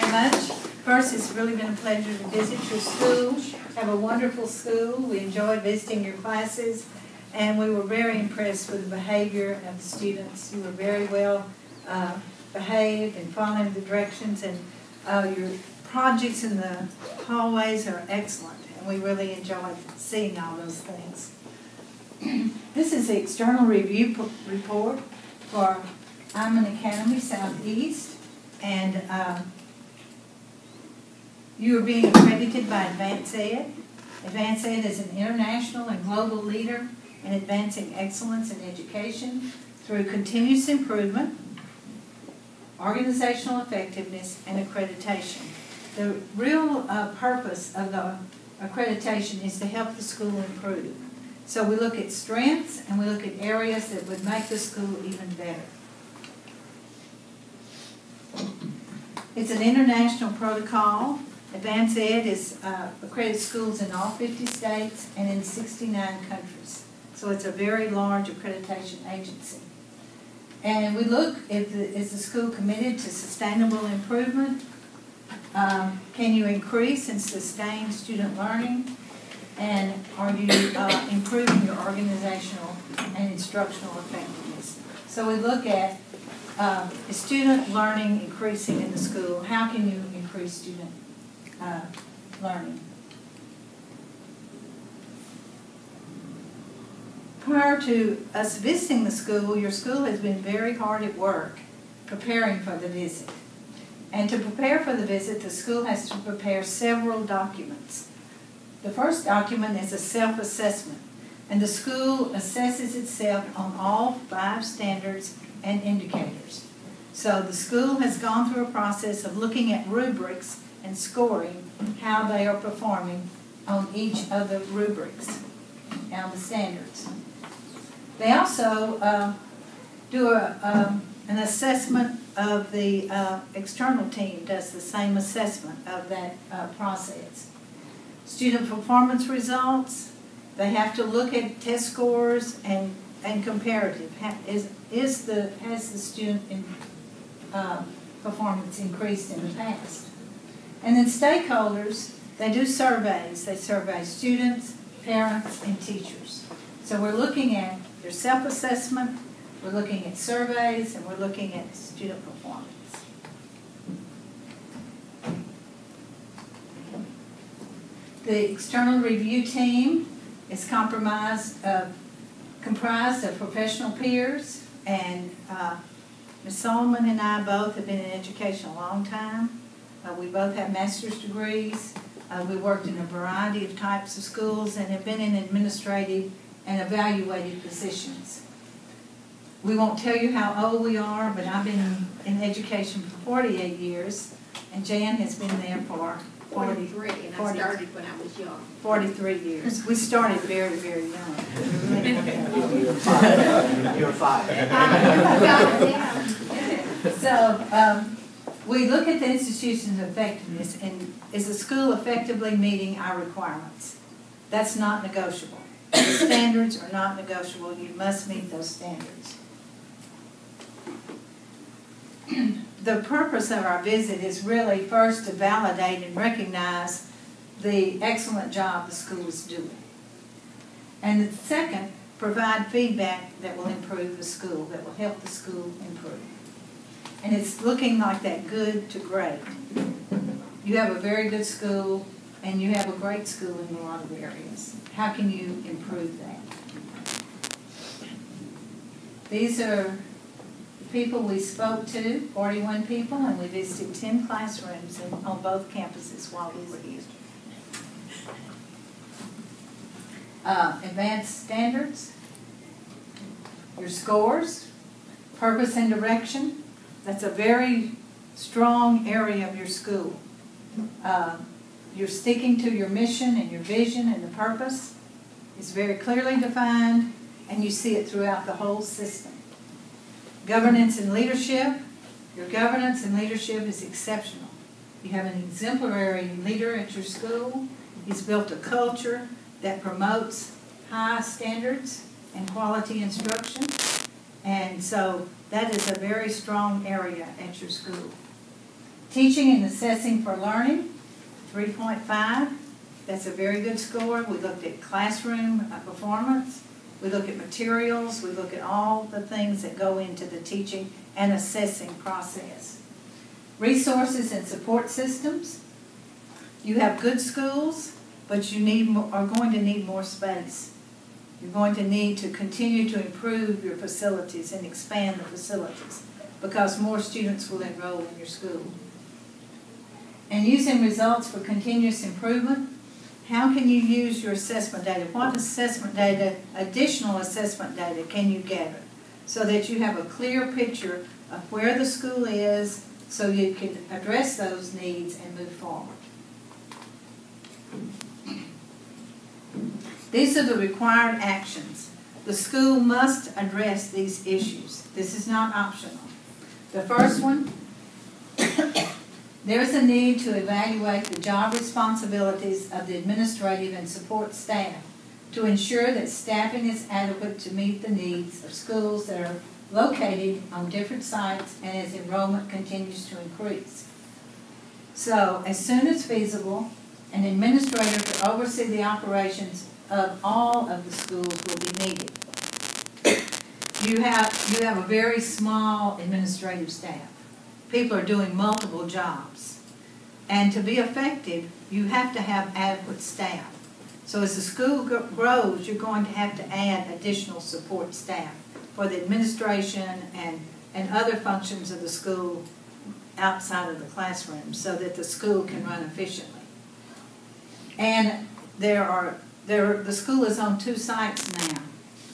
very much. First, it's really been a pleasure to visit your school. Have a wonderful school. We enjoyed visiting your classes, and we were very impressed with the behavior of the students. You were very well behaved and following the directions, and your projects in the hallways are excellent, and we really enjoyed seeing all those things. This is the external review report for Iman Academy Southeast, and you are being accredited by Advanced Ed. Advanced Ed is an international and global leader in advancing excellence in education through continuous improvement, organizational effectiveness, and accreditation. The real purpose of the accreditation is to help the school improve. So we look at strengths and we look at areas that would make the school even better. It's an international protocol. Advanced Ed is accredited schools in all 50 states and in 69 countries. So it's a very large accreditation agency. And we look at is the school committed to sustainable improvement? Can you increase and sustain student learning? And are you improving your organizational and instructional effectiveness? So we look at is student learning increasing in the school? How can you increase student learning? Prior to us visiting the school, your school has been very hard at work preparing for the visit. And to prepare for the visit, the school has to prepare several documents. The first document is a self-assessment, and the school assesses itself on all 5 standards and indicators. So the school has gone through a process of looking at rubrics and scoring how they are performing on each of the rubrics and the standards. They also do an assessment of the external team, does the same assessment of that process. Student performance results, they have to look at test scores and comparative. Has the student performance increased in the past? And then stakeholders, they do surveys. They survey students, parents, and teachers. So we're looking at their self-assessment, we're looking at surveys, and we're looking at student performance. The external review team is comprised of professional peers, and Ms. Solomon and I both have been in education a long time. We both have master's degrees. We worked in a variety of types of schools and have been in administrative and evaluated positions. We won't tell you how old we are, but I've been in education for 48 years, and Jan has been there for 43, and I started when I was young. 43 years. We started very, very young. You were 5. So we look at the institution's effectiveness, and is the school effectively meeting our requirements? That's not negotiable. The standards are not negotiable. You must meet those standards. The purpose of our visit is really first to validate and recognize the excellent job the school is doing. And second, provide feedback that will improve the school, that will help the school improve. And it's looking like that good to great. You have a very good school, and you have a great school in a lot of areas. How can you improve that? These are people we spoke to, 41 people, and we visited 10 classrooms on both campuses while we were here. Advanced standards, your scores, purpose and direction. That's a very strong area of your school. You're sticking to your mission and your vision and the purpose. It's very clearly defined, and you see it throughout the whole system. Governance and leadership. Your governance and leadership is exceptional. You have an exemplary leader at your school. He's built a culture that promotes high standards and quality instruction. And so that is a very strong area at your school. Teaching and assessing for learning, 3.5. That's a very good score. We looked at classroom performance. We look at materials. We look at all the things that go into the teaching and assessing process. Resources and support systems. You have good schools, but you are going to need more space. You're going to need to continue to improve your facilities and expand the facilities because more students will enroll in your school. And using results for continuous improvement, how can you use your assessment data? What assessment data, additional assessment data can you gather so that you have a clear picture of where the school is so you can address those needs and move forward? These are the required actions. The school must address these issues. This is not optional. The first one, there is a need to evaluate the job responsibilities of the administrative and support staff to ensure that staffing is adequate to meet the needs of schools that are located on different sites and as enrollment continues to increase. So, as soon as feasible, an administrator to oversee the operations of all of the schools will be needed. You have a very small administrative staff. People are doing multiple jobs. And to be effective, you have to have adequate staff. So as the school grows, you're going to have to add additional support staff for the administration and other functions of the school outside of the classroom so that the school can run efficiently. And the school is on 2 sites now.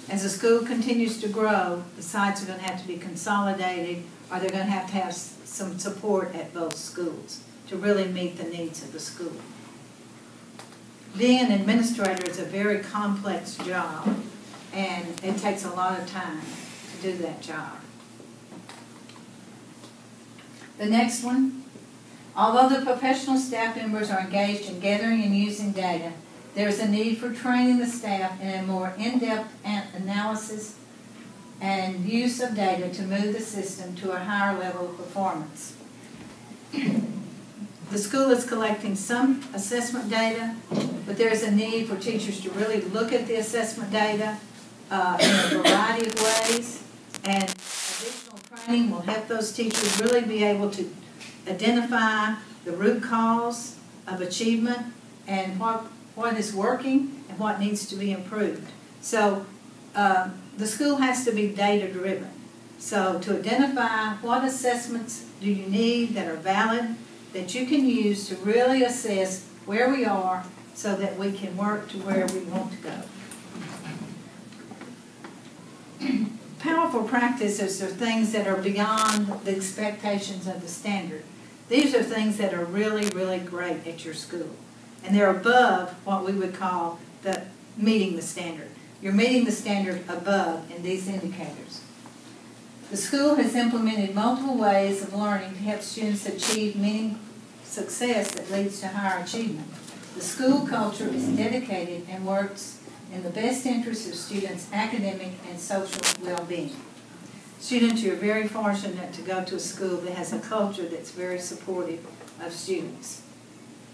As the school continues to grow, the sites are going to have to be consolidated, or they're going to have some support at both schools to really meet the needs of the school. Being an administrator is a very complex job, and it takes a lot of time to do that job. The next one, although the professional staff members are engaged in gathering and using data, there is a need for training the staff in a more in-depth analysis and use of data to move the system to a higher level of performance. The school is collecting some assessment data, but there is a need for teachers to really look at the assessment data in a variety of ways, and additional training will help those teachers really be able to identify the root cause of achievement and what is working and what needs to be improved. So the school has to be data-driven. So to identify what assessments do you need that are valid, that you can use to really assess where we are so that we can work to where we want to go. Powerful practices are things that are beyond the expectations of the standard. These are things that are really, really great at your school. And they're above what we would call meeting the standard. You're meeting the standard above in these indicators. The school has implemented multiple ways of learning to help students achieve meaningful success that leads to higher achievement. The school culture is dedicated and works in the best interest of students' academic and social well-being. Students, you're very fortunate to go to a school that has a culture that's very supportive of students.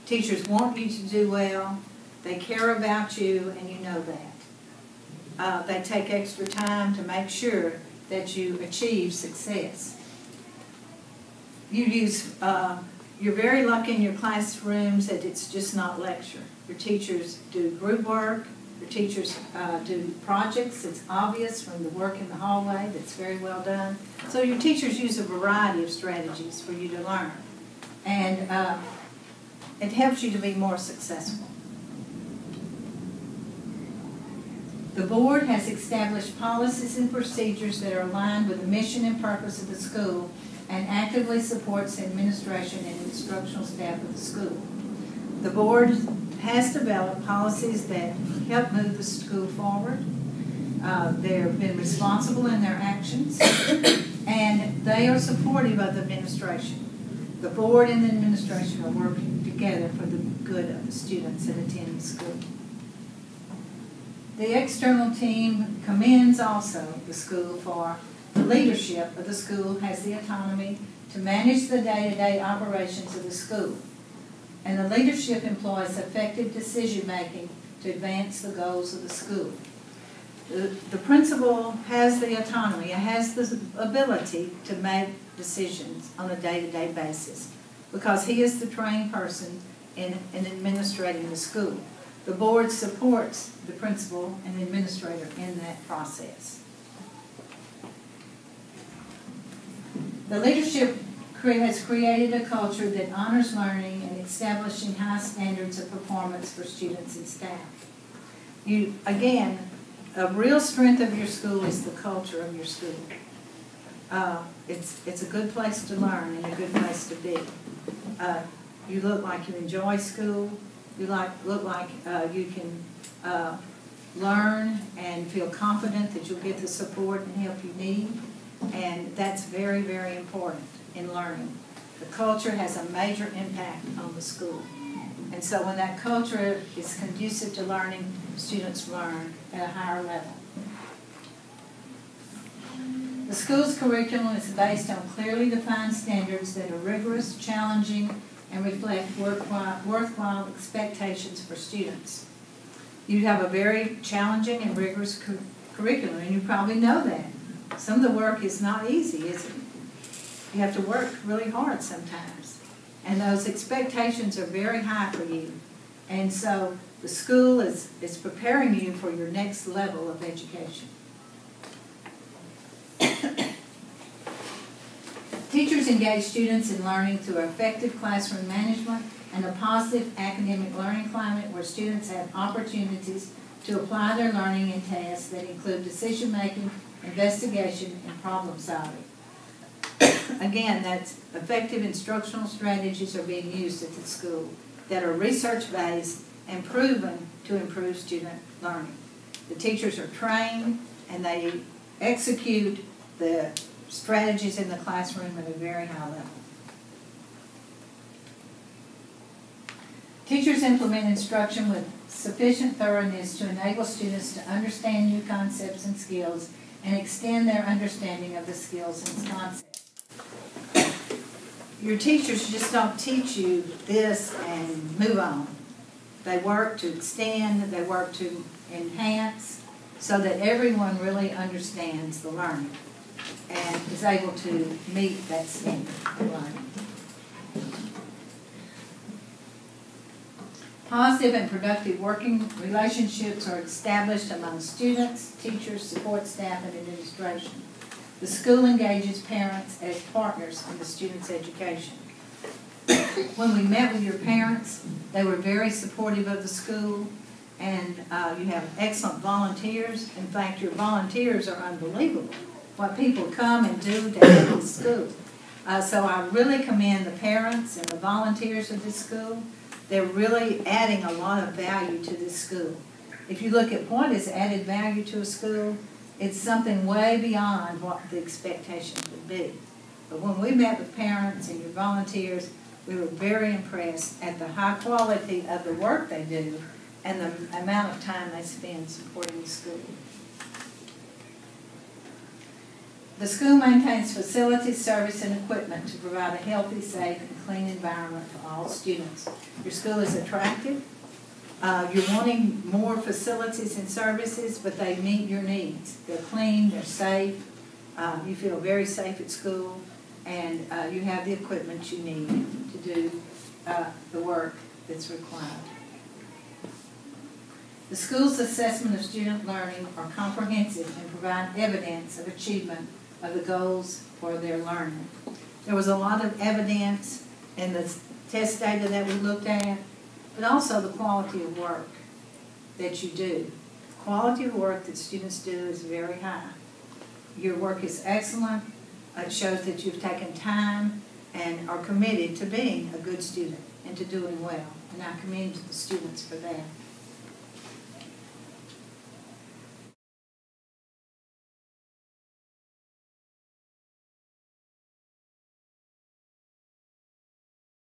Teachers want you to do well, they care about you, and you know that. They take extra time to make sure that you achieve success. You're very lucky in your classrooms that it's just not lecture. Your teachers do group work, your teachers do projects. It's obvious from the work in the hallway that's very well done. So your teachers use a variety of strategies for you to learn. And it helps you to be more successful. The board has established policies and procedures that are aligned with the mission and purpose of the school and actively supports the administration and instructional staff of the school. The board has developed policies that help move the school forward. They've been responsible in their actions, and they are supportive of the administration. The board and the administration are working together for the good of the students that attend the school. The external team commends also the school for the leadership of the school has the autonomy to manage the day-to-day operations of the school. And the leadership employs effective decision-making to advance the goals of the school. The principal has the autonomy, has the ability to make decisions on a day-to-day basis because he is the trained person in administrating the school. The board supports the principal and the administrator in that process. The leadership has created a culture that honors learning and establishing high standards of performance for students and staff. Again, a real strength of your school is the culture of your school. It's a good place to learn and a good place to be. You look like you enjoy school. You look like you can learn and feel confident that you'll get the support and help you need. And that's very, very important in learning. The culture has a major impact on the school. And so when that culture is conducive to learning, students learn at a higher level. The school's curriculum is based on clearly defined standards that are rigorous, challenging, and reflect worthwhile expectations for students. You have a very challenging and rigorous curriculum, and you probably know that. Some of the work is not easy, is it? You have to work really hard sometimes. And those expectations are very high for you. And so the school is preparing you for your next level of education. Teachers engage students in learning through effective classroom management and a positive academic learning climate where students have opportunities to apply their learning in tasks that include decision-making, investigation, and problem-solving. Again, that's effective instructional strategies are being used at the school that are research-based and proven to improve student learning. The teachers are trained and they execute the strategies in the classroom at a very high level. Teachers implement instruction with sufficient thoroughness to enable students to understand new concepts and skills and extend their understanding of the skills and concepts. Your teachers just don't teach you this and move on. They work to extend, they work to enhance so that everyone really understands the learning and is able to meet that standard of learning. Positive and productive working relationships are established among students, teachers, support staff, and administration. The school engages parents as partners in the student's education. When we met with your parents, they were very supportive of the school, and you have excellent volunteers. In fact, your volunteers are unbelievable, what people come and do to help the school. So I really commend the parents and the volunteers of this school. They're really adding a lot of value to this school. If you look at what is added value to a school, it's something way beyond what the expectations would be. But when we met with parents and your volunteers, we were very impressed at the high quality of the work they do and the amount of time they spend supporting the school. The school maintains facilities, service, and equipment to provide a healthy, safe, and clean environment for all students. Your school is attractive. You're wanting more facilities and services, but they meet your needs. They're clean, they're safe, you feel very safe at school, and you have the equipment you need to do the work that's required. The school's assessment of student learning are comprehensive and provide evidence of achievement of the goals for their learning. There was a lot of evidence in the test data that we looked at, but also the quality of work that you do. The quality of work that students do is very high. Your work is excellent. It shows that you've taken time and are committed to being a good student and to doing well. And I commend the students for that.